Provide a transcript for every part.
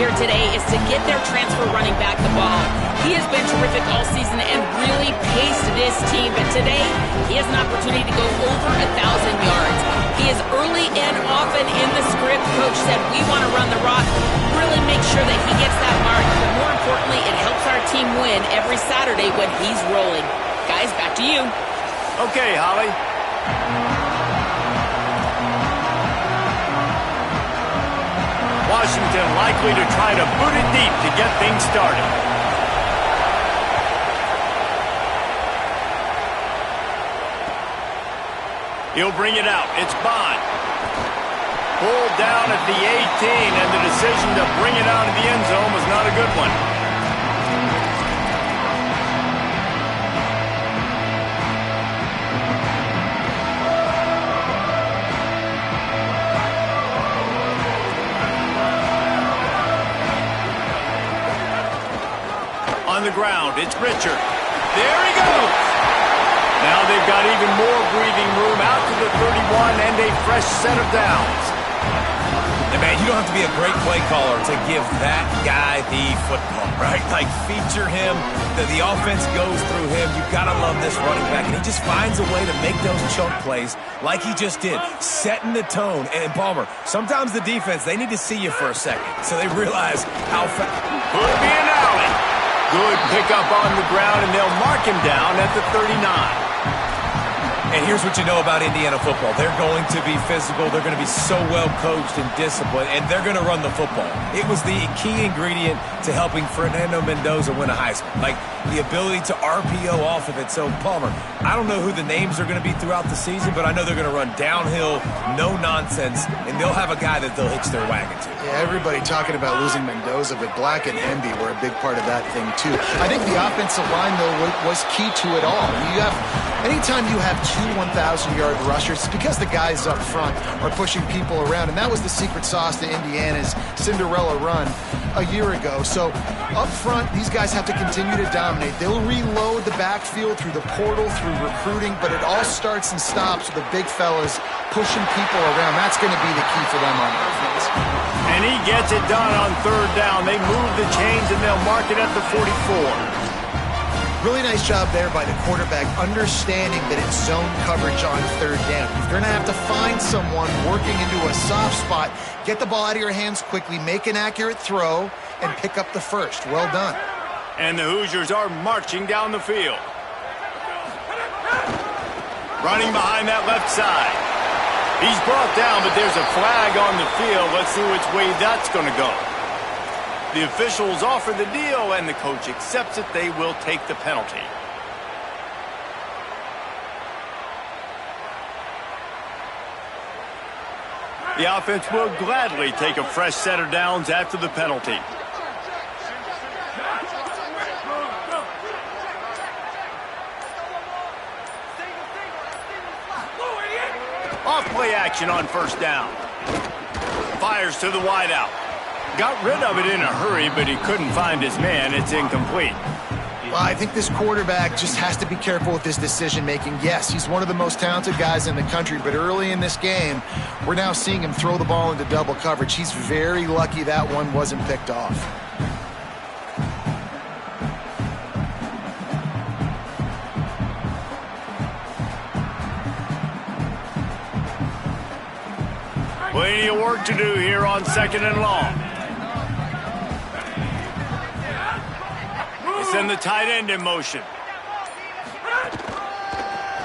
here today is to get their transfer running back the ball. He has been terrific all season and really paced this team, but today he has an opportunity to go over 1,000 yards. He is early and often in the script. Coach said, we want to run the rock, really make sure that he gets that mark, but more importantly, it helps our team win every Saturday when he's rolling. Guys, back to you. Okay, Holly. Washington likely to try to boot it deep to get things started. He'll bring it out. It's Bond. Pulled down at the 18, and the decision to bring it out of the end zone was not a good one. On the ground, it's Richard. There he goes. Now they've got even more breathing room out to the 31 and a fresh set of downs. And man, you don't have to be a great play caller to give that guy the football, right? Like, feature him, the offense goes through him. You've got to love this running back, and he just finds a way to make those chunk plays like he just did, setting the tone. And Palmer, sometimes the defense, they need to see you for a second so they realize how fast. Could be an alley. Good pickup on the ground, and they'll mark him down at the 39. And here's what you know about Indiana football. They're going to be physical. They're going to be so well coached and disciplined, and they're going to run the football. It was the key ingredient to helping Fernando Mendoza win a Heisman, like the ability to RPO off of it. So, Palmer, I don't know who the names are going to be throughout the season, but I know they're going to run downhill, no nonsense, and they'll have a guy that they'll hitch their wagon to. Yeah, everybody talking about losing Mendoza, but Black and Emby were a big part of that thing, too. I think the offensive line, though, was key to it all. Anytime you have two 1,000-yard rushers, it's because the guys up front are pushing people around, and that was the secret sauce to Indiana's Cinderella run a year ago. So up front, these guys have to continue to dominate. They'll reload the backfield through the portal, through recruiting, but it all starts and stops with the big fellas pushing people around. That's going to be the key for them on offense. And he gets it done on third down. They move the chains, and they'll mark it at the 44. Really nice job there by the quarterback, understanding that it's zone coverage on third down. If you're going to have to find someone working into a soft spot, get the ball out of your hands quickly, make an accurate throw, and pick up the first. Well done. And the Hoosiers are marching down the field. Running behind that left side. He's brought down, but there's a flag on the field. Let's see which way that's going to go. The officials offer the deal, and the coach accepts it. They will take the penalty. The offense will gladly take a fresh set of downs after the penalty. Off play action on first down. Fires to the wideout. Got rid of it in a hurry, but he couldn't find his man. It's incomplete. Well, I think this quarterback just has to be careful with his decision-making. Yes, he's one of the most talented guys in the country, but early in this game, we're now seeing him throw the ball into double coverage. He's very lucky that one wasn't picked off. Plenty of work to do here on second and long. Send the tight end in motion.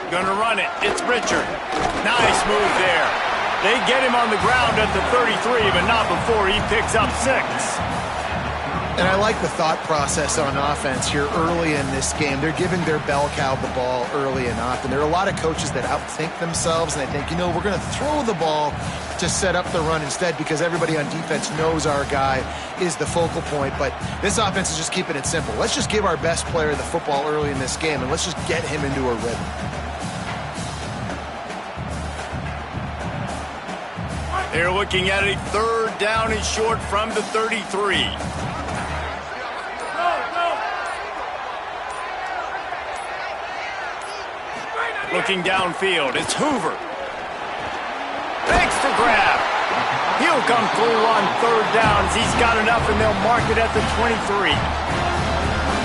Gonna run it. It's Richard. Nice move there. They get him on the ground at the 33, but not before he picks up 6. And I like the thought process on offense here early in this game. They're giving their bell cow the ball early and often. There are a lot of coaches that outthink themselves, and they think, we're going to throw the ball to set up the run instead because everybody on defense knows our guy is the focal point. But this offense is just keeping it simple. Let's just give our best player the football early in this game, and let's just get him into a rhythm. They're looking at a third down and short from the 33. Looking downfield, it's Hoover. Thanks to grab. He'll come through on third downs. He's got enough, and they'll mark it at the 23.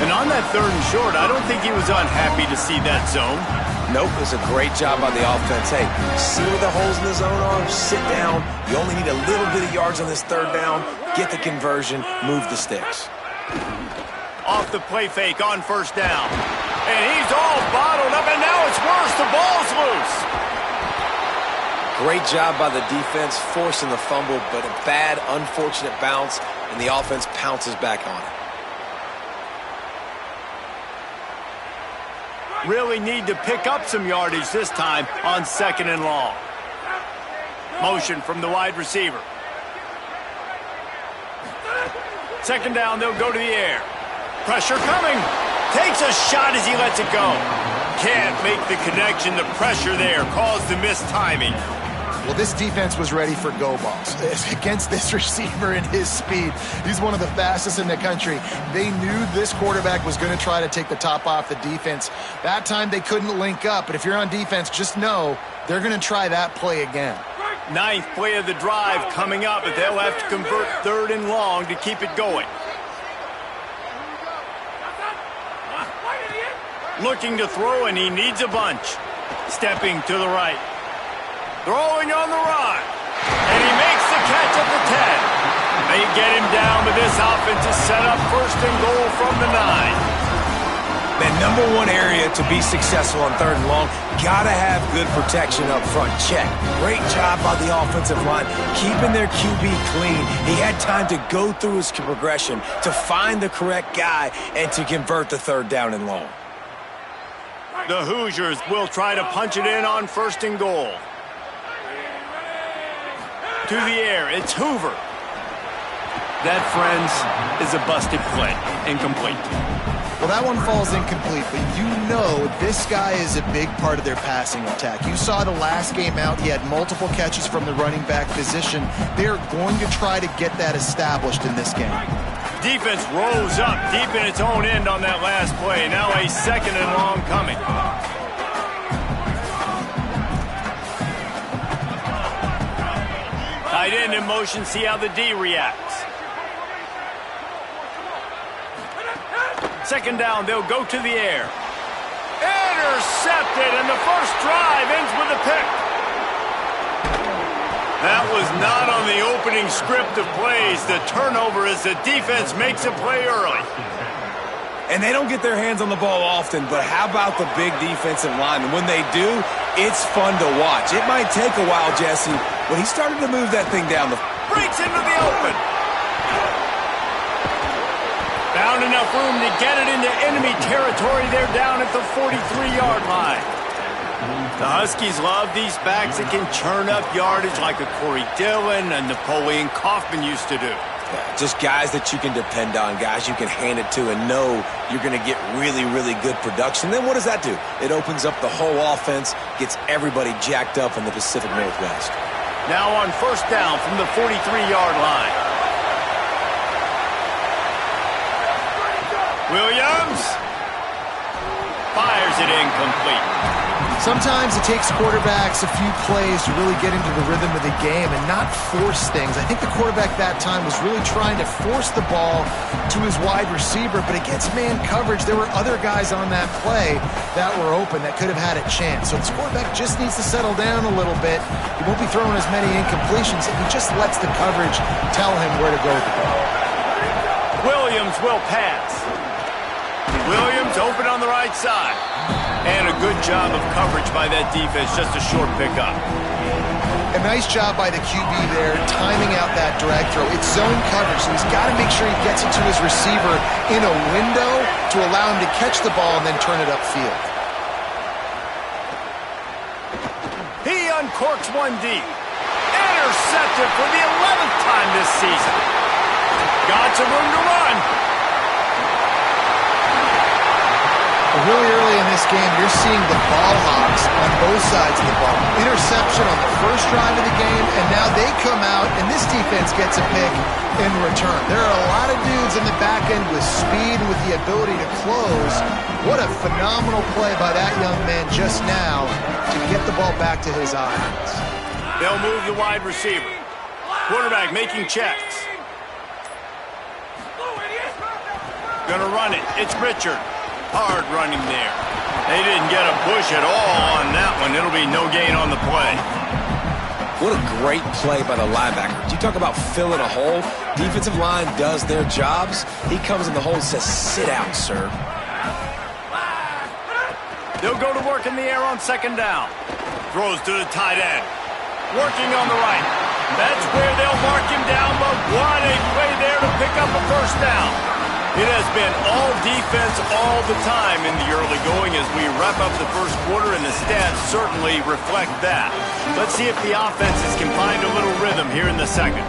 And on that third and short, I don't think he was unhappy to see that zone. Nope, it was a great job by the offense. Hey, see where the holes in the zone are? Sit down. You only need a little bit of yards on this third down. Get the conversion. Move the sticks. Off the play fake on first down. And he's all bottled up, and now it's worse. The ball's loose. Great job by the defense forcing the fumble, but a bad, unfortunate bounce, and the offense pounces back on it. Really need to pick up some yardage this time on second and long. Motion from the wide receiver. Second down, they'll go to the air. Pressure coming. Takes a shot as he lets it go. Can't make the connection. The pressure there caused the missed timing. Well, this defense was ready for go balls. Against this receiver and his speed, he's one of the fastest in the country. They knew this quarterback was going to try to take the top off the defense. That time they couldn't link up, but if you're on defense, just know they're going to try that play again. Ninth play of the drive coming up, but they'll have to convert third and long to keep it going. Looking to throw, and he needs a bunch. Stepping to the right. Throwing on the run. And he makes the catch at the 10. They get him down, but this offense is set up first and goal from the 9. That number one area to be successful on third and long, gotta have good protection up front. Check. Great job by the offensive line, keeping their QB clean. He had time to go through his progression, to find the correct guy, and to convert the third down and long. The Hoosiers will try to punch it in on first and goal. To the air, it's Hoover. That, friends, is a busted play. Incomplete. Well, that one falls incomplete, but you know this guy is a big part of their passing attack. You saw the last game out, he had multiple catches from the running back position. They're going to try to get that established in this game. Defense rose up deep in its own end on that last play. Now a second and long coming. Tight end in motion, see how the D reacts. Second down, they'll go to the air. Intercepted, and the first drive ends with a pick. That was not on the opening script of plays. The turnover as the defense makes a play early. And they don't get their hands on the ball often, but how about the big defensive linemen? When they do, it's fun to watch. It might take a while, Jesse, but he started to move that thing down the... Breaks into the open. Found enough room to get it into enemy territory. They're down at the 43-yard line. The Huskies love these backs that can churn up yardage like a Corey Dillon and Napoleon Kaufman used to do. Just guys that you can depend on, guys you can hand it to and know you're going to get really, really good production. Then what does that do? It opens up the whole offense, gets everybody jacked up in the Pacific Northwest. Now on first down from the 43-yard line. Williams fires it incomplete. Sometimes it takes quarterbacks a few plays to really get into the rhythm of the game and not force things. I think the quarterback that time was really trying to force the ball to his wide receiver, but against man coverage, there were other guys on that play that were open that could have had a chance. So this quarterback just needs to settle down a little bit. He won't be throwing as many incompletions if he just lets the coverage tell him where to go with the ball. Williams will pass. Williams open on the right side. And a good job of coverage by that defense, just a short pickup. A nice job by the QB there, timing out that drag throw. It's zone coverage, so he's got to make sure he gets it to his receiver in a window to allow him to catch the ball and then turn it upfield. He uncorks one deep. Intercepted for the 11th time this season. Got some room to run. Really early in this game, you're seeing the ball hawks on both sides of the ball. Interception on the first drive of the game, and now they come out, and this defense gets a pick in return. There are a lot of dudes in the back end with speed and with the ability to close. What a phenomenal play by that young man just now to get the ball back to his eyes. They'll move the wide receiver. Quarterback making checks. Gonna run it. It's Richard. Hard running there. They didn't get a push at all on that one. It'll be no gain on the play. What a great play by the linebacker. You talk about filling a hole. Defensive line does their jobs. He comes in the hole and says, sit down, sir. They'll go to work in the air on second down. Throws to the tight end. Working on the right. That's where they'll mark him down, but what a play there to pick up a first down. It has been all defense all the time in the early going as we wrap up the first quarter, and the stats certainly reflect that. Let's see if the offenses can find a little rhythm here in the second.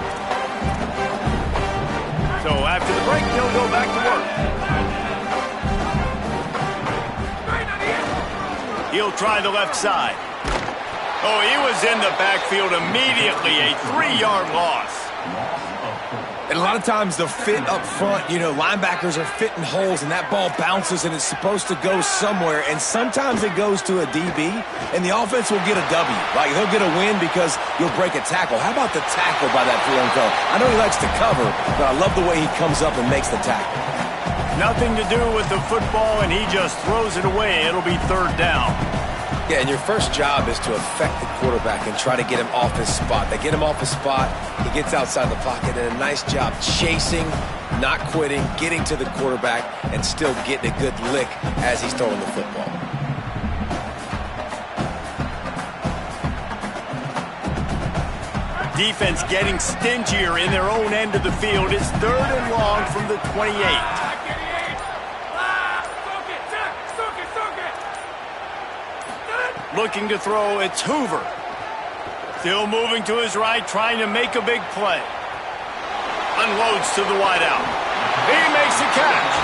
So after the break, they'll go back to work. He'll try the left side. Oh, he was in the backfield immediately, a 3-yard loss. And a lot of times the fit up front, linebackers are fitting holes and that ball bounces and it's supposed to go somewhere. And sometimes it goes to a DB and the offense will get a W. Like they'll get a win because you'll break a tackle. How about the tackle by that Fianco? I know he likes to cover, but I love the way he comes up and makes the tackle. Nothing to do with the football and he just throws it away. It'll be third down. Yeah, and your first job is to affect the quarterback and try to get him off his spot. They get him off his spot, he gets outside the pocket, and a nice job chasing, not quitting, getting to the quarterback, and still getting a good lick as he's throwing the football. Defense getting stingier in their own end of the field. It's third and long from the 28. Looking to throw, it's Hoover. Still moving to his right, trying to make a big play. Unloads to the wideout. He makes a catch.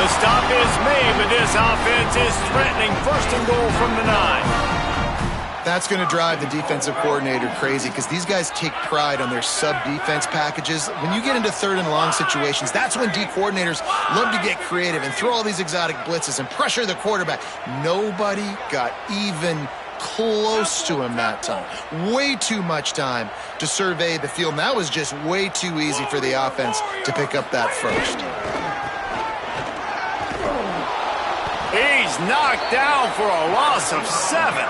The stop is made, but this offense is threatening first and goal from the 9. That's going to drive the defensive coordinator crazy because these guys take pride on their sub-defense packages. When you get into third and long situations, that's when D coordinators love to get creative and throw all these exotic blitzes and pressure the quarterback. Nobody got even close to him that time. Way too much time to survey the field. And that was just way too easy for the offense to pick up that first. He's knocked down for a loss of 7.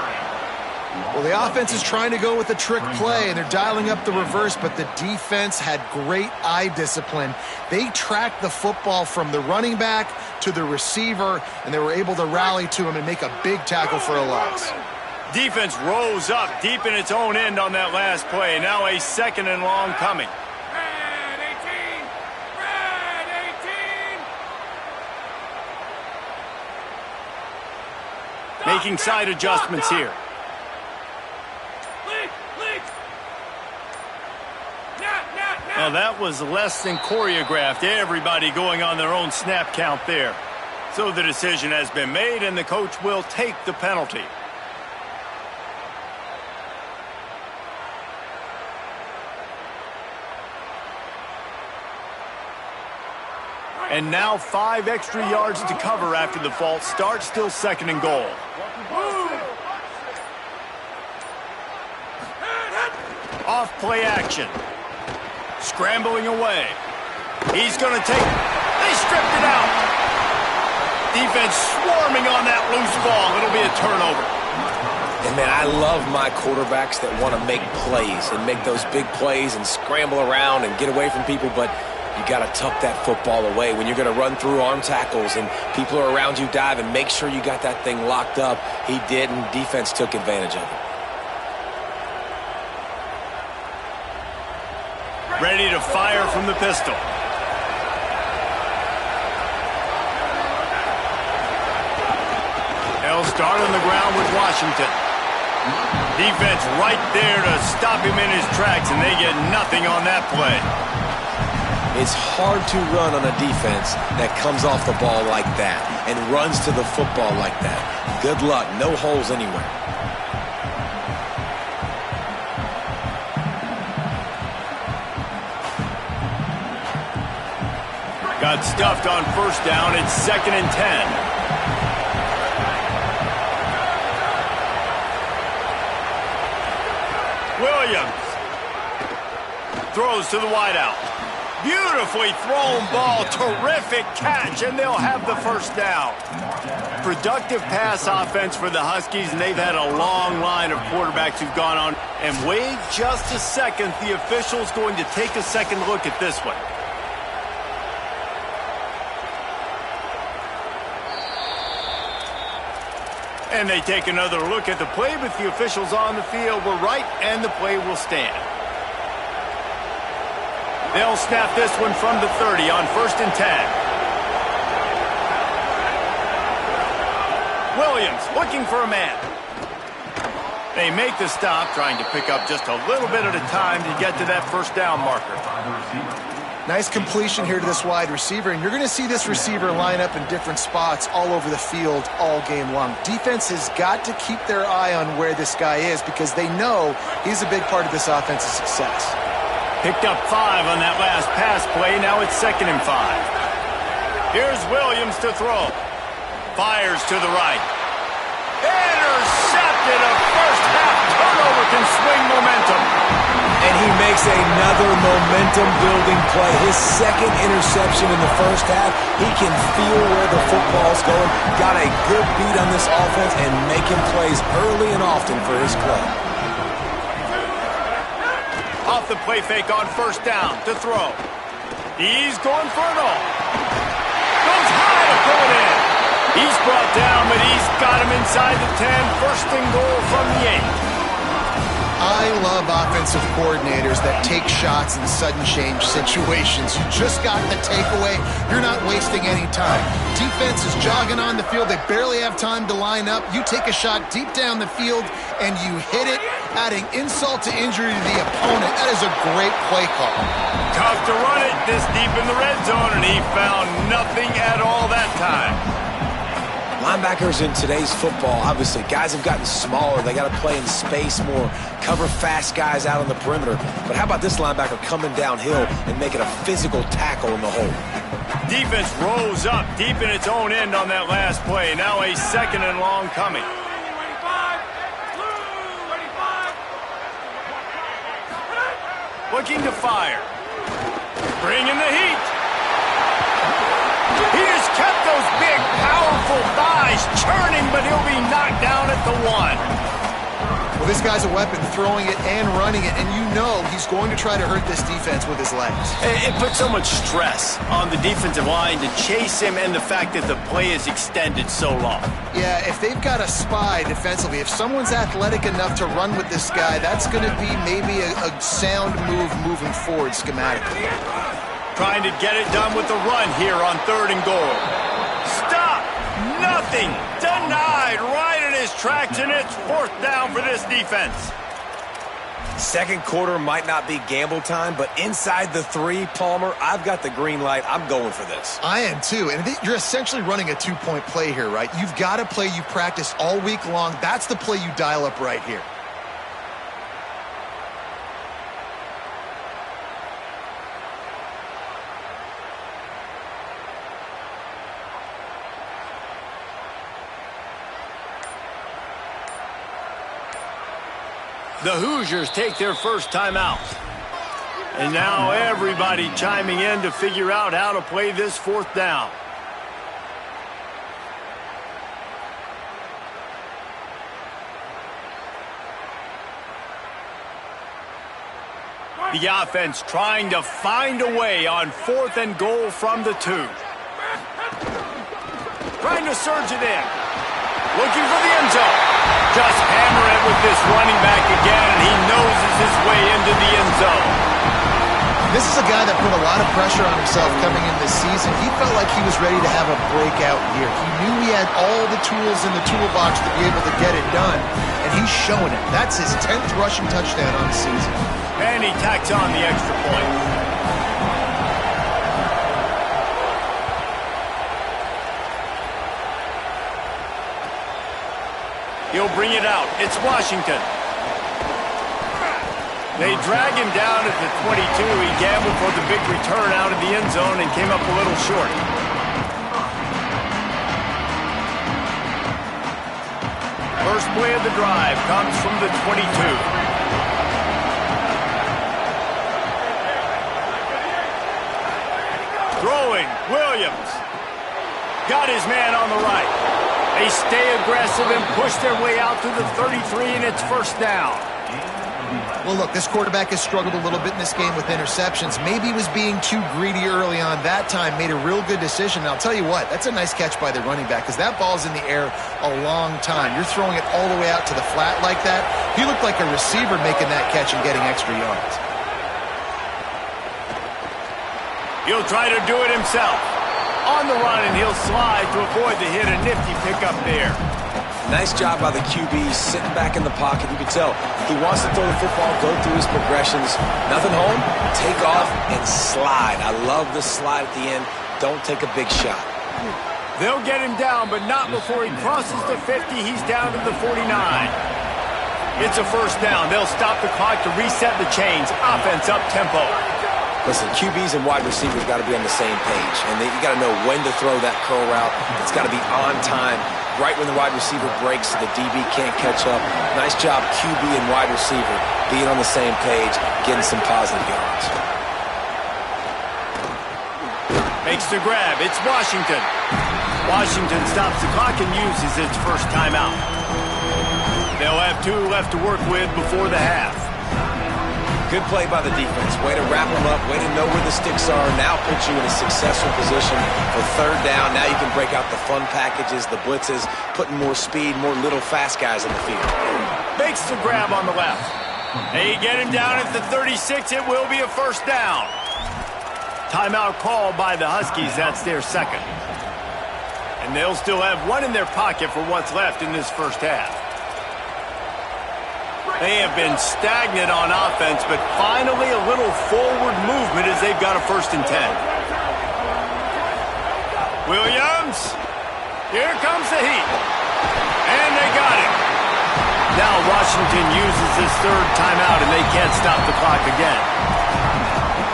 Well, the offense is trying to go with a trick play, and they're dialing up the reverse, but the defense had great eye discipline. They tracked the football from the running back to the receiver, and they were able to rally to him and make a big tackle for a loss. Defense rose up deep in its own end on that last play. Now a second and long coming. Red 18! Making side adjustments here. Well, that was less than choreographed. Everybody going on their own snap count there. So the decision has been made, and the coach will take the penalty. And now 5 extra yards to cover after the false start. Still second and goal. Off play action. Scrambling away. He's going to take... They stripped it out. Defense swarming on that loose ball. It'll be a turnover. And, man, I love my quarterbacks that want to make plays and make those big plays and scramble around and get away from people, but you got to tuck that football away. When you're going to run through arm tackles and people are around you dive and make sure you got that thing locked up. He did, and defense took advantage of it. Ready to fire from the pistol. They'll start on the ground with Washington. Defense right there to stop him in his tracks, and they get nothing on that play. It's hard to run on a defense that comes off the ball like that and runs to the football like that. Good luck. No holes anywhere. Got stuffed on first down. It's second and 10. Williams throws to the wideout. Beautifully thrown ball, terrific catch, and they'll have the first down. Productive pass offense for the Huskies, and they've had a long line of quarterbacks who've gone on. And wait just a second, the official's going to take a second look at this one. And they take another look at the play, but the officials on the field were right, and the play will stand. They'll snap this one from the 30 on 1st and 10. Williams looking for a man. They make the stop, trying to pick up just a little bit at a time to get to that first down marker. Nice completion here to this wide receiver, and you're going to see this receiver line up in different spots all over the field all game long. Defense has got to keep their eye on where this guy is because they know he's a big part of this offense's success. Picked up 5 on that last pass play. Now it's 2nd and 5. Here's Williams to throw. Fires to the right. Intercepted. A first half turnover can swing momentum. And he makes another momentum-building play. His second interception in the first half. He can feel where the football's going. Got a good beat on this offense and making plays early and often for his club. Off the play fake on 1st down to throw. He's going for it all. Goes high to pull it in. He's brought down, but he's got him inside the 10. 1st and goal from the 8. I love offensive coordinators that take shots in sudden change situations. You just got the takeaway. You're not wasting any time. Defense is jogging on the field. They barely have time to line up. You take a shot deep down the field, and you hit it, adding insult to injury to the opponent. That is a great play call. Tough to run it this deep in the red zone, and he found nothing at all that time. Linebackers in today's football, obviously, guys have gotten smaller. They got to play in space more, cover fast guys out on the perimeter. But how about this linebacker coming downhill and making a physical tackle in the hole? Defense rose up deep in its own end on that last play. Now a 2nd and long coming. Looking to fire. Bringing the heat. He has kept those big, powerful thighs churning, but he'll be knocked down at the 1. Well, this guy's a weapon, throwing it and running it, and you know he's going to try to hurt this defense with his legs. It puts so much stress on the defensive line to chase him and the fact that the play is extended so long. Yeah, if they've got a spy defensively, if someone's athletic enough to run with this guy, that's going to be maybe a sound move moving forward schematically. Trying to get it done with the run here on 3rd and goal. Stop! Nothing! Denied right in his tracks, and it's 4th down for this defense. Second quarter might not be gamble time, but inside the 3, Palmer, I've got the green light. I'm going for this. I am too, and you're essentially running a 2-point play here, right? You've got a play you practice all week long. That's the play you dial up right here. The Hoosiers take their first timeout. And now everybody chiming in to figure out how to play this 4th down. The offense trying to find a way on 4th and goal from the 2. Trying to surge it in. Looking for the end zone. Just hammer it with this running back again, and he noses his way into the end zone. This is a guy that put a lot of pressure on himself coming in this season. He felt like he was ready to have a breakout year. He knew he had all the tools in the toolbox to be able to get it done, and he's showing it. That's his 10th rushing touchdown on the season. And he tacks on the extra point. He'll bring it out. It's Washington. They drag him down at the 22. He gambled for the big return out of the end zone and came up a little short. First play of the drive comes from the 22. throwing. Williams got his man on the right. They stay aggressive and push their way out to the 33, and it's first down. Well, look, this quarterback has struggled a little bit in this game with interceptions. Maybe he was being too greedy early on that time, made a real good decision. And I'll tell you what, that's a nice catch by the running back because that ball's in the air a long time. You're throwing it all the way out to the flat like that. He looked like a receiver making that catch and getting extra yards. He'll try to do it himself. On the run, and he'll slide to avoid the hit. A nifty pickup there. Nice job by the QB, sitting back in the pocket. You can tell he wants to throw the football, go through his progressions. Nothing home, take off, and slide. I love the slide at the end. Don't take a big shot. They'll get him down, but not before he crosses the 50. He's down to the 49. It's a first down. They'll stop the clock to reset the chains. Offense up tempo. Listen, QBs and wide receivers got to be on the same page, and you got to know when to throw that curl route. It's got to be on time, right when the wide receiver breaks so the DB can't catch up. Nice job, QB and wide receiver, being on the same page, getting some positive yards. Makes the grab. It's Washington. Washington stops the clock and uses its first timeout. They'll have 2 left to work with before the half. Good play by the defense. Way to wrap them up. Way to know where the sticks are. Now put you in a successful position for third down. Now you can break out the fun packages, the blitzes, putting more speed, more little fast guys in the field. Makes the grab on the left. They get him down at the 36. It will be a first down. Timeout called by the Huskies. That's their second. And they'll still have 1 in their pocket for what's left in this first half. They have been stagnant on offense, but finally a little forward movement as they've got a 1st and 10. Williams, here comes the heat. And they got him. Now Washington uses this 3rd timeout, and they can't stop the clock again.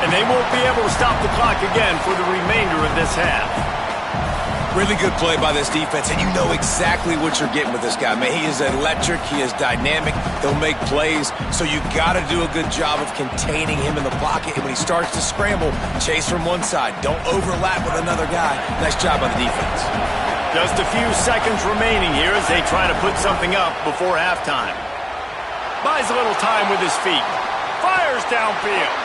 And they won't be able to stop the clock again for the remainder of this half. Really good play by this defense, and you know exactly what you're getting with this guy, man. He is electric. He is dynamic. He'll make plays, so you got to do a good job of containing him in the pocket. And when he starts to scramble, chase from one side. Don't overlap with another guy. Nice job by the defense. Just a few seconds remaining here as they try to put something up before halftime. Buys a little time with his feet. Fires downfield.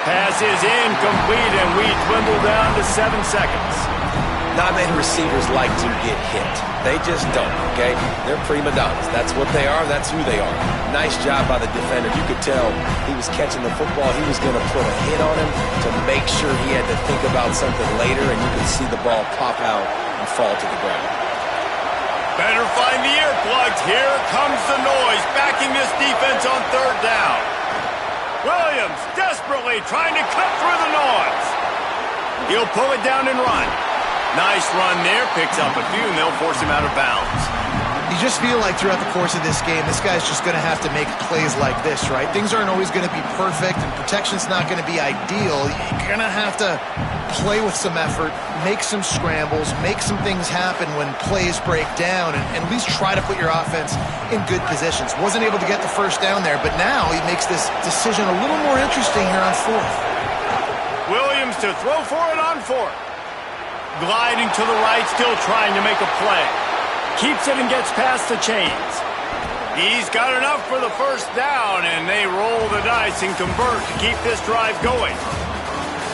Pass is incomplete, and we dwindle down to 7 seconds. Not many receivers like to get hit. They just don't, okay? They're prima donnas. That's what they are. That's who they are. Nice job by the defender. You could tell he was catching the football. He was going to put a hit on him to make sure he had to think about something later, and you could see the ball pop out and fall to the ground. Better find the earplugs. Here comes the noise, backing this defense on 3rd down. Williams desperately trying to cut through the noise. He'll pull it down and run. Nice run there, picks up a few, and they'll force him out of bounds. You just feel like throughout the course of this game, this guy's just going to have to make plays like this, right? Things aren't always going to be perfect, and protection's not going to be ideal. You're going to have to play with some effort, make some scrambles, make some things happen when plays break down, and at least try to put your offense in good positions. Wasn't able to get the first down there, but now he makes this decision a little more interesting here on 4th. Williams to throw for it on 4th. Gliding to the right, still trying to make a play. Keeps it and gets past the chains. He's got enough for the first down, and they roll the dice and convert to keep this drive going.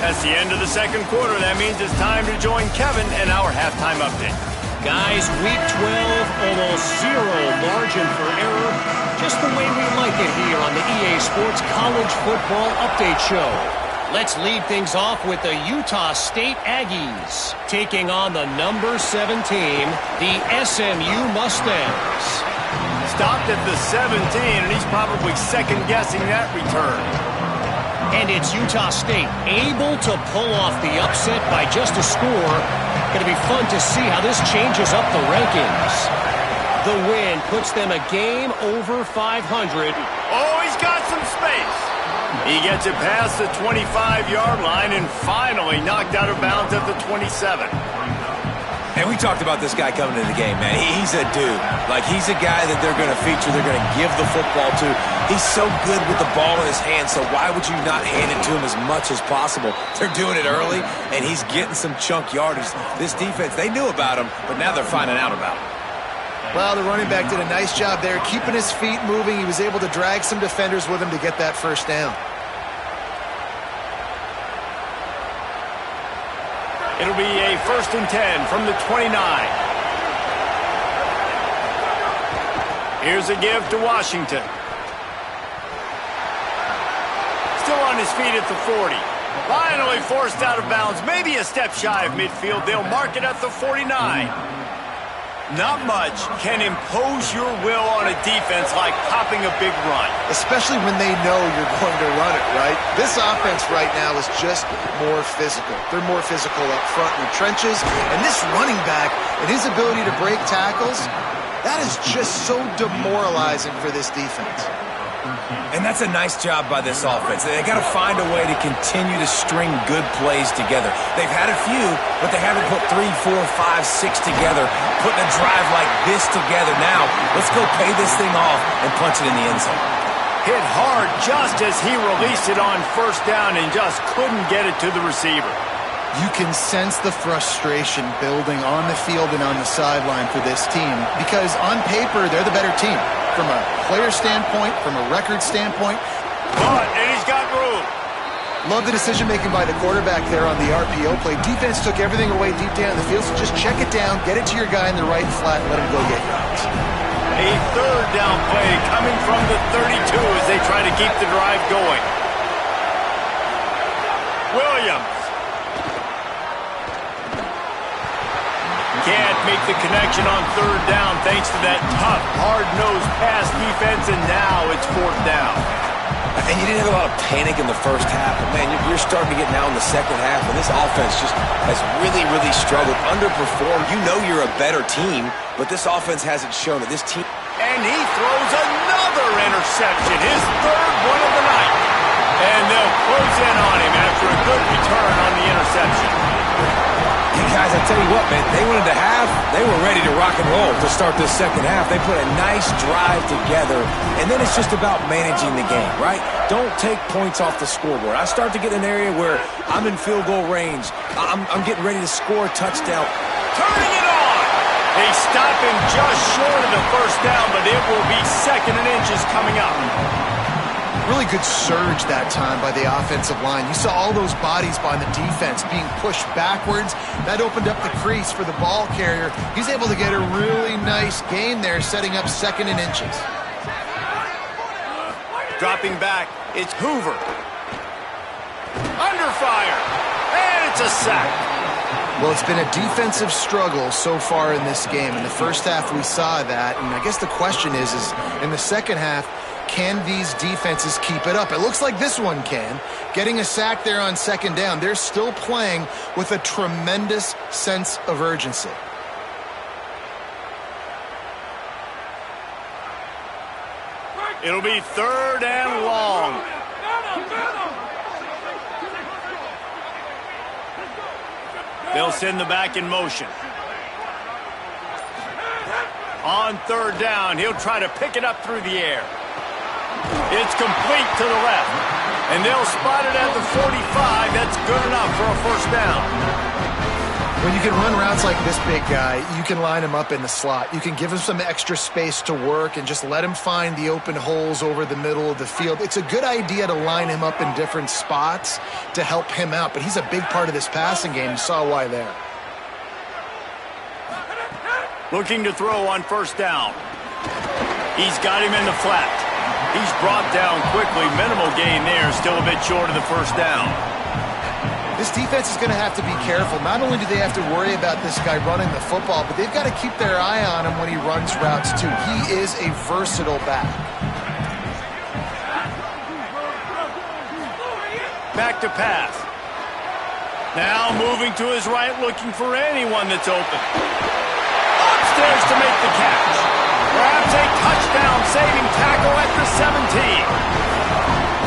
That's the end of the 2nd quarter. That means it's time to join Kevin and our halftime update. Guys, week 12, almost 0 margin for error. Just the way we like it here on the EA Sports College Football Update Show. Let's lead things off with the Utah State Aggies taking on the number 7 team, the SMU Mustangs. Stopped at the 17, and he's probably second-guessing that return. And it's Utah State able to pull off the upset by just a score. Going to be fun to see how this changes up the rankings. The win puts them a game over 500. Oh, he's got some space. He gets it past the 25-yard line and finally knocked out of bounds at the 27. And we talked about this guy coming into the game, man. He's a dude. Like, he's a guy that they're going to feature, they're going to give the football to. He's so good with the ball in his hand, so why would you not hand it to him as much as possible? They're doing it early, and he's getting some chunk yardage. This defense, they knew about him, but now they're finding out about him. Well, the running back did a nice job there, keeping his feet moving. He was able to drag some defenders with him to get that first down. It'll be a 1st and 10 from the 29. Here's a give to Washington. Still on his feet at the 40. Finally forced out of bounds, maybe a step shy of midfield. They'll mark it at the 49. Not much can impose your will on a defense like popping a big run. Especially when they know you're going to run it, right? This offense right now is just more physical. They're more physical up front in the trenches. And this running back and his ability to break tackles, that is just so demoralizing for this defense. And that's a nice job by this offense. They got to find a way to continue to string good plays together. They've had a few, but they haven't put 3, 4, 5, 6 together, putting a drive like this together. Now, let's go pay this thing off and punch it in the end zone. Hit hard just as he released it on 1st down and just couldn't get it to the receiver. You can sense the frustration building on the field and on the sideline for this team because on paper, they're the better team. From a player standpoint, from a record standpoint. And he's got room. Love the decision-making by the quarterback there on the RPO play. Defense took everything away deep down the field, so just check it down, get it to your guy in the right flat, and let him go get yards. A 3rd down play coming from the 32 as they try to keep the drive going. Williams. Can't make the connection on 3rd down thanks to that tough, hard-nosed pass defense, and now it's 4th down. And you didn't have a lot of panic in the first half, but man, you're starting to get now in the second half, and this offense just has really, really struggled, underperformed. You know you're a better team, but this offense hasn't shown it. This team... And he throws another interception, his 3rd one of the night. And they'll close in on him after a good return on the interception. Guys, I tell you what, man, they wanted to have, they were ready to rock and roll to start this second half. They put a nice drive together, and then it's just about managing the game, right? Don't take points off the scoreboard. I start to get in an area where I'm in field goal range. I'm getting ready to score a touchdown. Turning it on! They stop him just short of the 1st down, but it will be 2nd and inches coming up. Really good surge that time by the offensive line. You saw all those bodies by the defense being pushed backwards. That opened up the crease for the ball carrier. He's able to get a really nice gain there, setting up 2nd and inches. Dropping back, it's Hoover. Under fire, and it's a sack. Well, it's been a defensive struggle so far in this game. In the first half, we saw that, and I guess the question is in the second half, can these defenses keep it up? It looks like this one can. Getting a sack there on 2nd down. They're still playing with a tremendous sense of urgency. It'll be 3rd and long. They'll send the back in motion. On 3rd down, he'll try to pick it up through the air. It's complete to the left. And they'll spot it at the 45. That's good enough for a 1st down. When you can run routes like this big guy, you can line him up in the slot. You can give him some extra space to work and just let him find the open holes over the middle of the field. It's a good idea to line him up in different spots to help him out, but he's a big part of this passing game. You saw why there. Looking to throw on 1st down. He's got him in the flat. He's brought down quickly. Minimal gain there. Still a bit short of the 1st down. This defense is going to have to be careful. Not only do they have to worry about this guy running the football, but they've got to keep their eye on him when he runs routes too. He is a versatile back. Back to pass. Now moving to his right, looking for anyone that's open. Upstairs to make the catch. Perhaps a touchdown-saving tackle at the 17.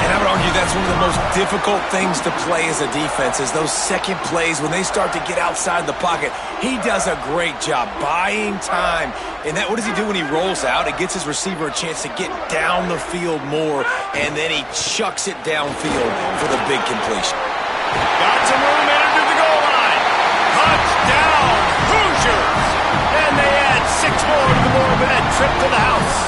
And I would argue that's one of the most difficult things to play as a defense is those second plays when they start to get outside the pocket. He does a great job buying time. And what does he do when he rolls out? It gets his receiver a chance to get down the field more, and then he chucks it downfield for the big completion. Got some room into the goal line. Touchdown, Hoosiers! And they add 6 more to the board with that trip to the house.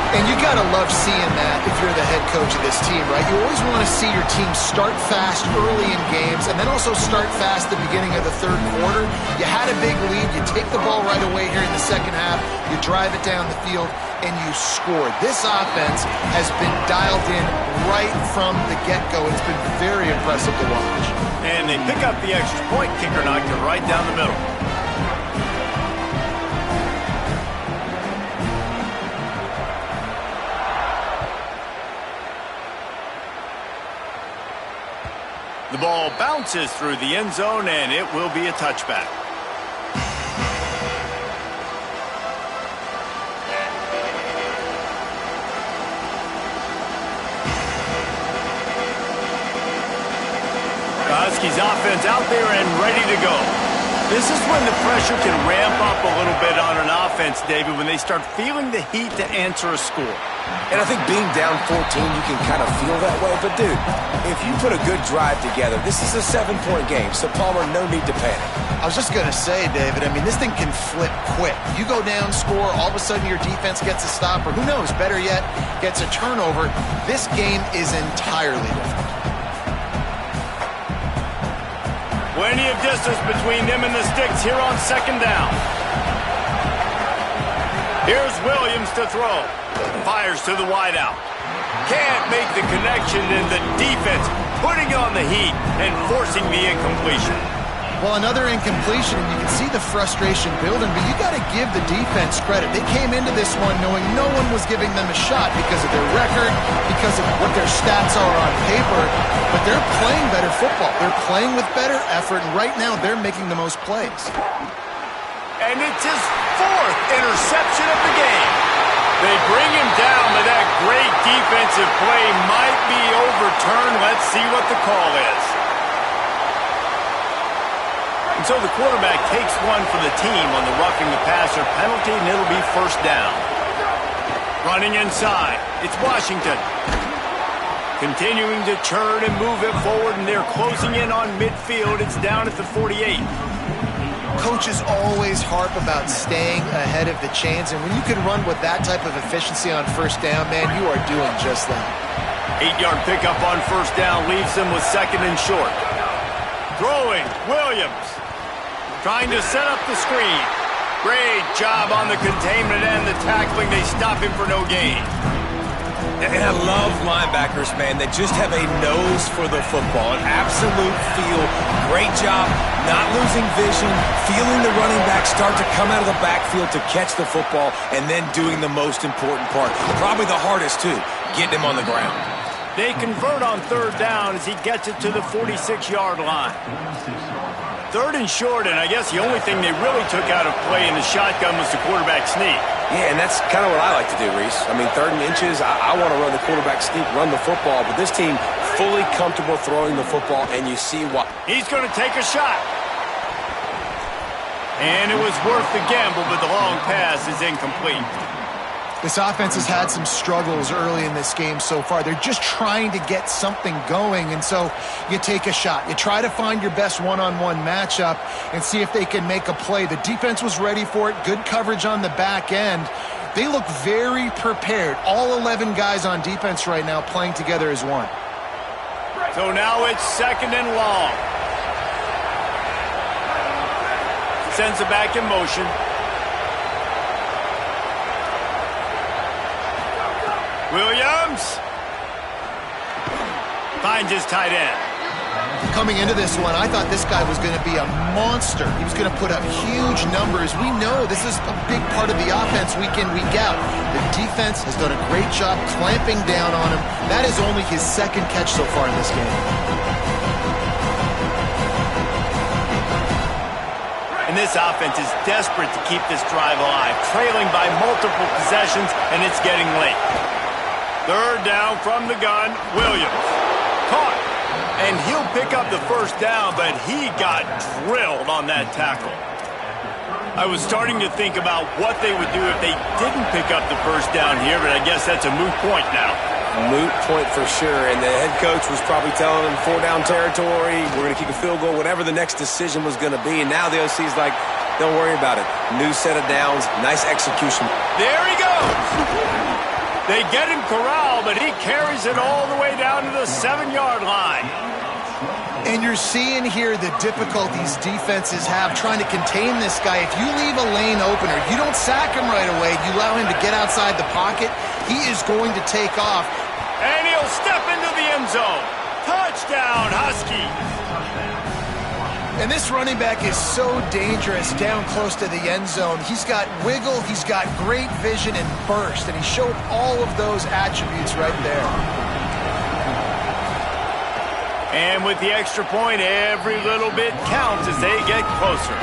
And you got to love seeing that if you're the head coach of this team, right? You always want to see your team start fast early in games and then also start fast at the beginning of the third quarter. You had a big lead. You take the ball right away here in the second half. You drive it down the field, and you scored. This offense has been dialed in right from the get-go. It's been very impressive to watch. And they pick up the extra point. Kicker knocked it right down the middle. The ball bounces through the end zone, and it will be a touchback. Husky's offense out there and ready to go. This is when the pressure can ramp up a little bit on an offense, David, when they start feeling the heat to answer a score. And I think being down 14, you can kind of feel that way. But, dude, if you put a good drive together, this is a 7-point game, so, Palmer, no need to panic. I was just going to say, David, I mean, this thing can flip quick. You go down, score, all of a sudden your defense gets a stop, or who knows, better yet, gets a turnover. This game is entirely different. Plenty of distance between them and the sticks here on second down. Here's Williams to throw. Fires to the wideout. Can't make the connection, and the defense putting on the heat and forcing the incompletion. Well, another incompletion, and you can see the frustration building, but you got to give the defense credit. They came into this one knowing no one was giving them a shot because of their record, because of what their stats are on paper, but they're playing better football. They're playing with better effort, and right now they're making the most plays. And it's his 4th interception of the game. They bring him down, but that great defensive play might be overturned. Let's see what the call is. And so the quarterback takes one for the team on the roughing the passer penalty, and it'll be first down. Running inside, it's Washington. Continuing to churn and move it forward, and they're closing in on midfield. It's down at the 48. Coaches always harp about staying ahead of the chains, and when you can run with that type of efficiency on first down, man, you are doing just that. 8-yard pickup on first down leaves them with second and short. Throwing, Williams. Trying to set up the screen. Great job on the containment and the tackling. They stop him for no gain. And I love linebackers, man. They just have a nose for the football, an absolute feel. Great job not losing vision, feeling the running back start to come out of the backfield to catch the football, and then doing the most important part. Probably the hardest, too, getting him on the ground. They convert on third down as he gets it to the 46-yard line. Third and short, and I guess the only thing they really took out of play in the shotgun was the quarterback sneak. Yeah, and that's kind of what I like to do, Reese. I mean, 3rd and inches, I want to run the quarterback sneak, run the football, but this team fully comfortable throwing the football, and you see why. He's going to take a shot. And it was worth the gamble, but the long pass is incomplete. This offense has had some struggles early in this game so far. They're just trying to get something going, and so you take a shot. You try to find your best one-on-one matchup and see if they can make a play. The defense was ready for it. Good coverage on the back end. They look very prepared. All 11 guys on defense right now playing together as one. So now it's second and long. Sends it back in motion. Williams finds his tight end. Coming into this one, I thought this guy was going to be a monster. He was going to put up huge numbers. We know this is a big part of the offense week in, week out. The defense has done a great job clamping down on him. That is only his 2nd catch so far in this game. And this offense is desperate to keep this drive alive, trailing by multiple possessions, and it's getting late. Third down from the gun, Williams. Caught. And he'll pick up the first down, but he got drilled on that tackle. I was starting to think about what they would do if they didn't pick up the first down here, but I guess that's a moot point now. Moot point for sure, and the head coach was probably telling him 4-down territory, we're going to kick a field goal, whatever the next decision was going to be, and now the OC's like, don't worry about it. New set of downs, nice execution. There he goes! They get him corralled, but he carries it all the way down to the 7-yard line. And you're seeing here the difficulties defenses have trying to contain this guy. If you leave a lane open or you don't sack him right away, you allow him to get outside the pocket, he is going to take off. And he'll step into the end zone. Touchdown, Huskies. And this running back is so dangerous down close to the end zone. He's got wiggle, he's got great vision and burst, and he showed all of those attributes right there. And with the extra point, every little bit counts as they get closer.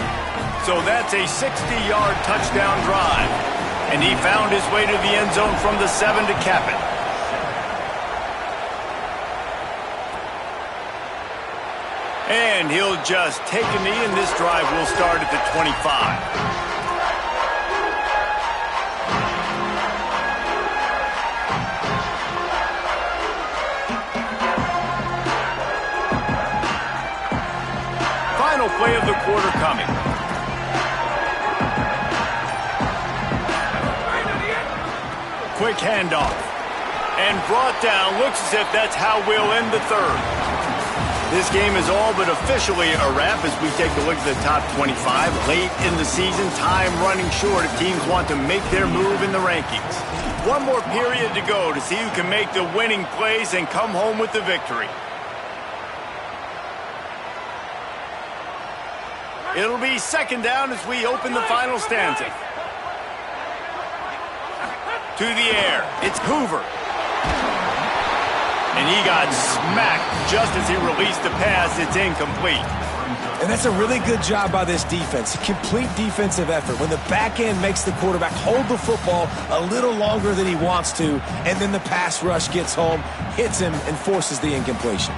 So that's a 60-yard touchdown drive. And he found his way to the end zone from the 7 to cap it. And he'll just take a knee, and this drive will start at the 25. Final play of the quarter coming. Quick handoff. And brought down. Looks as if that's how we'll end the third. This game is all but officially a wrap as we take a look at the top 25. Late in the season, time running short if teams want to make their move in the rankings. One more period to go to see who can make the winning plays and come home with the victory. It'll be second down as we open the final stanza. To the air, it's Hoover. And he got smacked just as he released the pass. It's incomplete. And that's a really good job by this defense. Complete defensive effort. When the back end makes the quarterback hold the football a little longer than he wants to, and then the pass rush gets home, hits him, and forces the incompletion.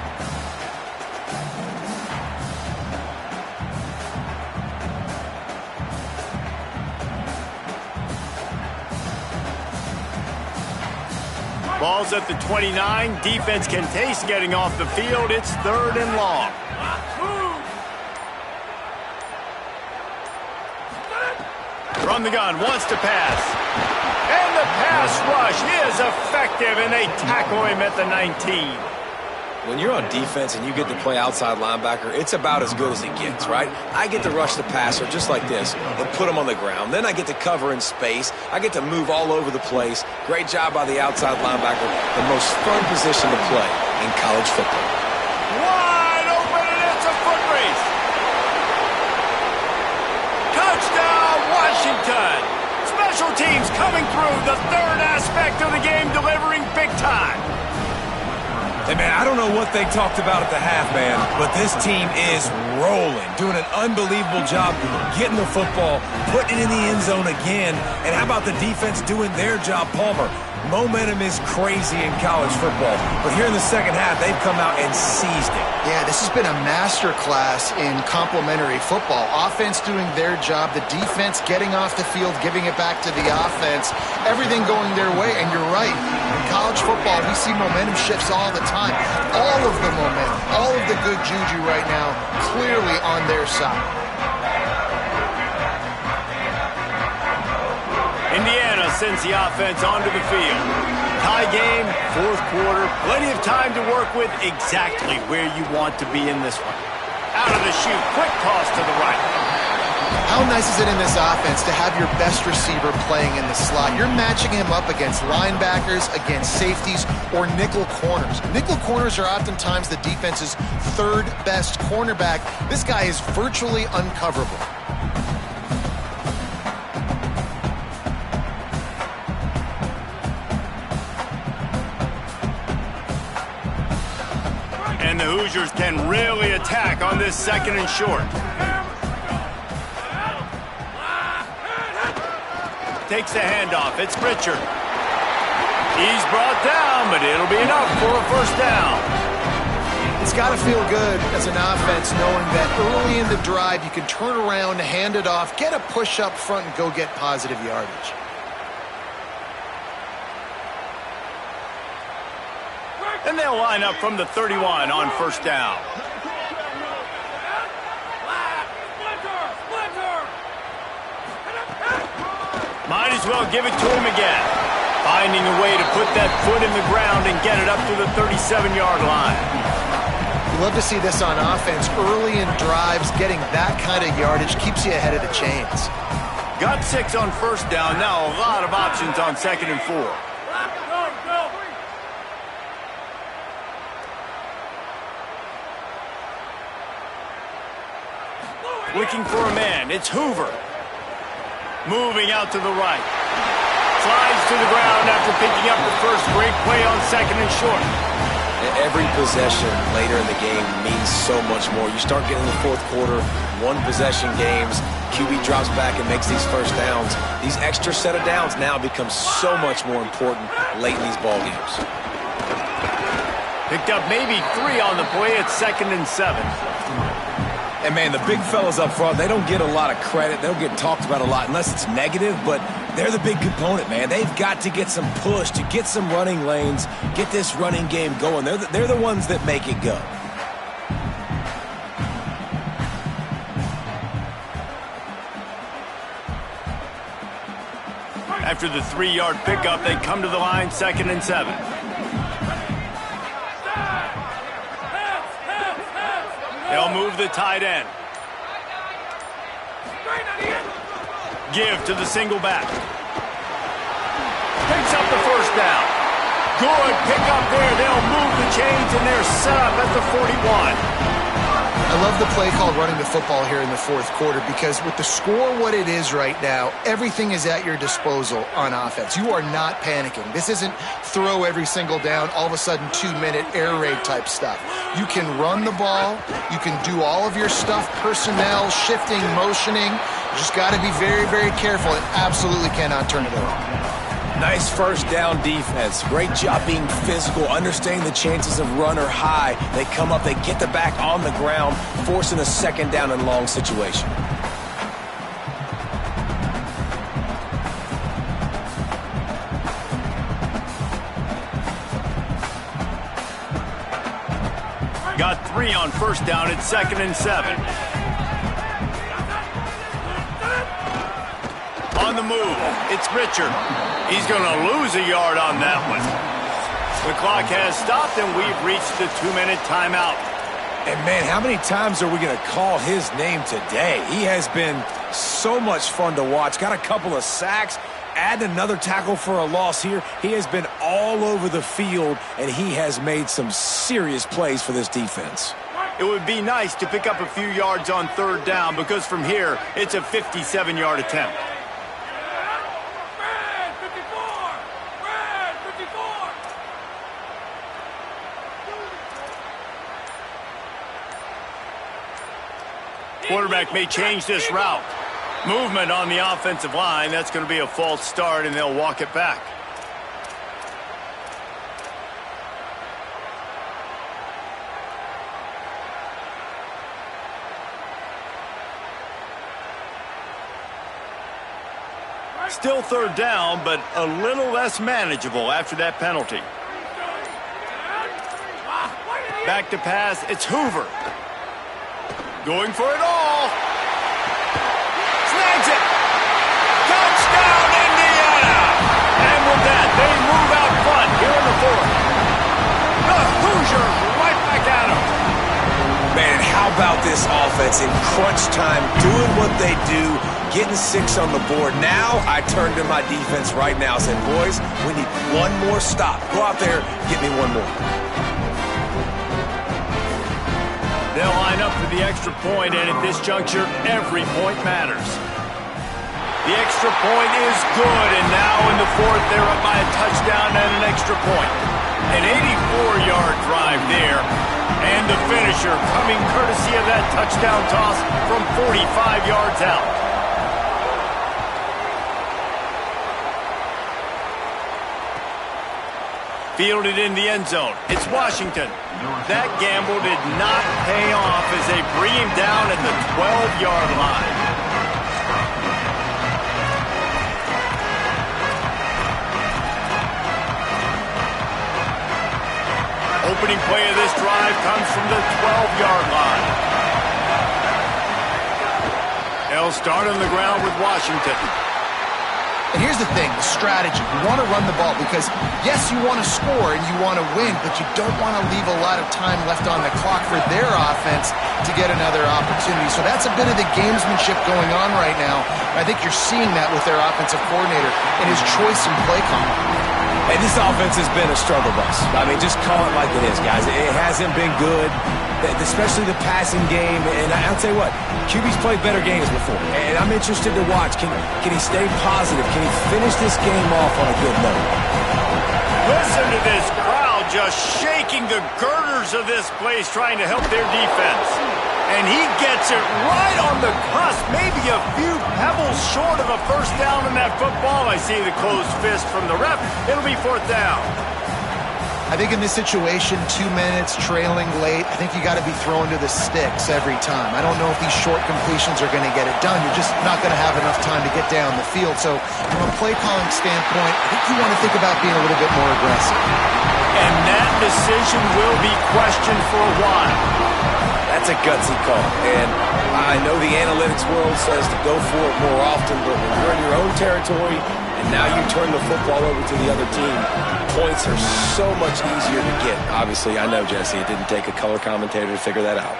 Ball's at the 29. Defense can taste getting off the field. It's third and long. From the gun, wants to pass. And the pass rush is effective, and they tackle him at the 19. When you're on defense and you get to play outside linebacker, it's about as good as it gets, right? I get to rush the passer just like this and put him on the ground. Then I get to cover in space. I get to move all over the place. Great job by the outside linebacker. The most fun position to play in college football. Wide open, and it's a foot race. Touchdown, Washington. Special teams coming through, the third aspect of the game, delivering big time. Hey, man, I don't know what they talked about at the half, man, but this team is rolling, doing an unbelievable job getting the football, putting it in the end zone again, and how about the defense doing their job, Palmer? Momentum is crazy in college football, but here in the second half, they've come out and seized it. Yeah, this has been a masterclass in complementary football. Offense doing their job, the defense getting off the field, giving it back to the offense, everything going their way. And you're right, in college football, we see momentum shifts all the time. All of the momentum, all of the good juju right now, clearly on their side. Indiana sends the offense onto the field. Tie game, fourth quarter, plenty of time to work with, exactly where you want to be in this one. Out of the chute, quick toss to the right. How nice is it in this offense to have your best receiver playing in the slot? You're matching him up against linebackers, against safeties, or nickel corners. Nickel corners are oftentimes the defense's third best cornerback. This guy is virtually uncoverable. And the Hoosiers can really attack on this second and short. Takes the handoff. It's Richard. He's brought down, but it'll be enough for a first down. It's got to feel good as an offense knowing that early in the drive you can turn around, hand it off, get a push up front, and go get positive yardage. And they'll line up from the 31 on first down. Might as well give it to him again. Finding a way to put that foot in the ground and get it up to the 37-yard line. You love to see this on offense. Early in drives, getting that kind of yardage keeps you ahead of the chains. Got 6 on first down. Now a lot of options on 2nd and 4. Looking for a man. It's Hoover. Moving out to the right. Slides to the ground after picking up the first. Great play on 2nd and short. Every possession later in the game means so much more. You start getting the fourth quarter, one-possession games, QB drops back and makes these first downs. These extra set of downs now become so much more important late in these ball games. Picked up maybe 3 on the play at 2nd and 7. And, man, the big fellas up front, they don't get a lot of credit. They don't get talked about a lot unless it's negative, but they're the big component, man. They've got to get some push, to get some running lanes, get this running game going. They're the ones that make it go. After the 3-yard pickup, they come to the line, 2nd and 7. They'll move the tight end. Give to the single back. Picks up the first down. Good pickup there. They'll move the chains, and they're set up at the 41. I love the play call running the football here in the fourth quarter because with the score what it is right now, everything is at your disposal on offense. You are not panicking. This isn't throw every single down, all of a sudden 2-minute air raid type stuff. You can run the ball. You can do all of your stuff, personnel, shifting, motioning. You just got to be very, very careful and absolutely cannot turn it over. Nice first down defense. Great job being physical, understanding the chances of run are high. They come up, they get the back on the ground, forcing a 2nd down and long situation. Got 3 on first down at 2nd and 7. On the move, it's Richard. He's going to lose a yard on that one. The clock has stopped, and we've reached the 2-minute timeout. And, man, how many times are we going to call his name today? He has been so much fun to watch. Got a couple of sacks, add another tackle for a loss here. He has been all over the field, and he has made some serious plays for this defense. It would be nice to pick up a few yards on 3rd down because from here, it's a 57-yard attempt. Quarterback may change this route. Movement on the offensive line. That's going to be a false start, and they'll walk it back. Still 3rd down, but a little less manageable after that penalty. Back to pass. It's Hoover. Going for it all. Snags it. Touchdown, Indiana. And with that, they move out front here in the 4th. The Hoosiers right back at them. Man, how about this offense in crunch time, doing what they do, getting 6 on the board. Now I turn to my defense right now and say, boys, we need one more stop. Go out there, get me one more. They'll line up for the extra point, and at this juncture, every point matters. The extra point is good, and now in the 4th, they're up by a touchdown and an extra point. An 84-yard drive there, and the finisher coming courtesy of that touchdown toss from 45 yards out. Fielded in the end zone. It's Washington. That gamble did not pay off as they bring him down at the 12-yard line. Opening play of this drive comes from the 12-yard line. They'll start on the ground with Washington. And here's the thing, the strategy. You want to run the ball because, yes, you want to score and you want to win, but you don't want to leave a lot of time left on the clock for their offense to get another opportunity. So that's a bit of the gamesmanship going on right now. I think you're seeing that with their offensive coordinator and his choice in play calling. And this offense has been a struggle bus. I mean, just call it like it is, guys. It hasn't been good, especially the passing game. And I'll tell you what, QB's played better games before. And I'm interested to watch. Can he stay positive? Can he finish this game off on a good note? Listen to this crowd just shaking the girders of this place trying to help their defense. And he gets it right on the cusp, maybe a few pebbles short of a first down in that football. I see the closed fist from the ref. It'll be fourth down. I think in this situation, 2 minutes, trailing late, I think you got to be thrown to the sticks every time. I don't know if these short completions are going to get it done. You're just not going to have enough time to get down the field. So from a play calling standpoint, I think you want to think about being a little bit more aggressive. And that decision will be questioned for a while. That's a gutsy call. And I know the analytics world says to go for it more often, but when you're in your own territory and now you turn the football over to the other team, points are so much easier to get. Obviously, I know, Jesse, it didn't take a color commentator to figure that out.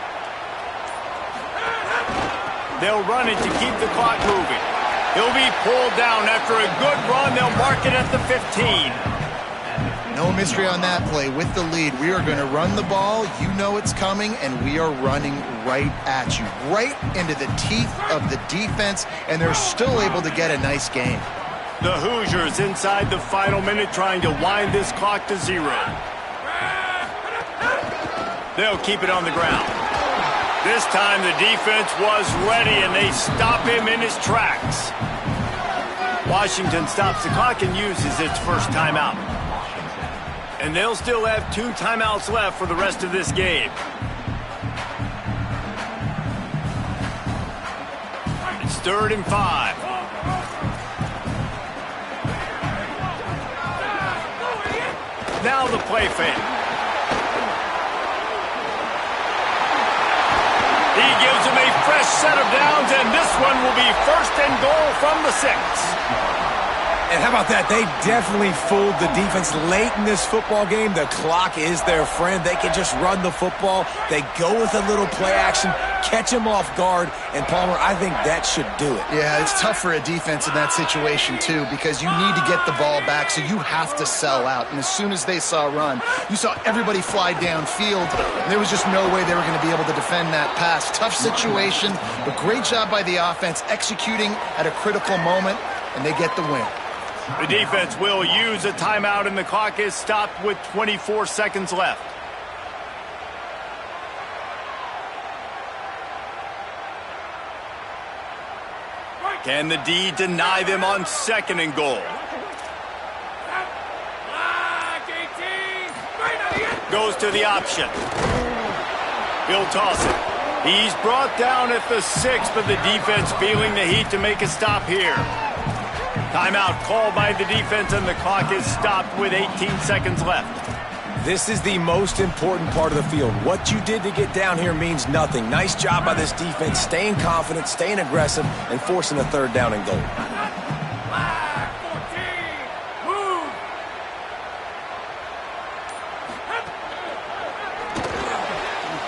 They'll run it to keep the clock moving. He'll be pulled down. After a good run, they'll mark it at the 15. No mystery on that play. With the lead, we are going to run the ball. You know it's coming, and we are running right at you, right into the teeth of the defense, and they're still able to get a nice game. The Hoosiers inside the final minute trying to wind this clock to 0. They'll keep it on the ground. This time the defense was ready, and they stop him in his tracks. Washington stops the clock and uses its first timeout. And they'll still have 2 timeouts left for the rest of this game. It's 3rd and 5. Now the play fake. He gives him a fresh set of downs, and this one will be 1st and goal from the 6. And how about that? They definitely fooled the defense late in this football game. The clock is their friend. They can just run the football. They go with a little play action, catch him off guard, and Palmer, I think that should do it. Yeah, it's tough for a defense in that situation, too, because you need to get the ball back, so you have to sell out. And as soon as they saw a run, you saw everybody fly downfield, and there was just no way they were going to be able to defend that pass. Tough situation, but great job by the offense executing at a critical moment, and they get the win. The defense will use a timeout, and the clock is stopped with 24 seconds left. Can the D deny them on 2nd and goal? Goes to the option. He'll toss it. He's brought down at the 6, but the defense feeling the heat to make a stop here. Timeout called by the defense, and the clock is stopped with 18 seconds left. This is the most important part of the field. What you did to get down here means nothing. Nice job by this defense, staying confident, staying aggressive, and forcing a 3rd down and goal.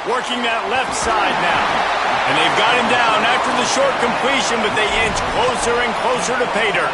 Working that left side now. And they've got him down after the short completion, but they inch closer and closer to pay dirt.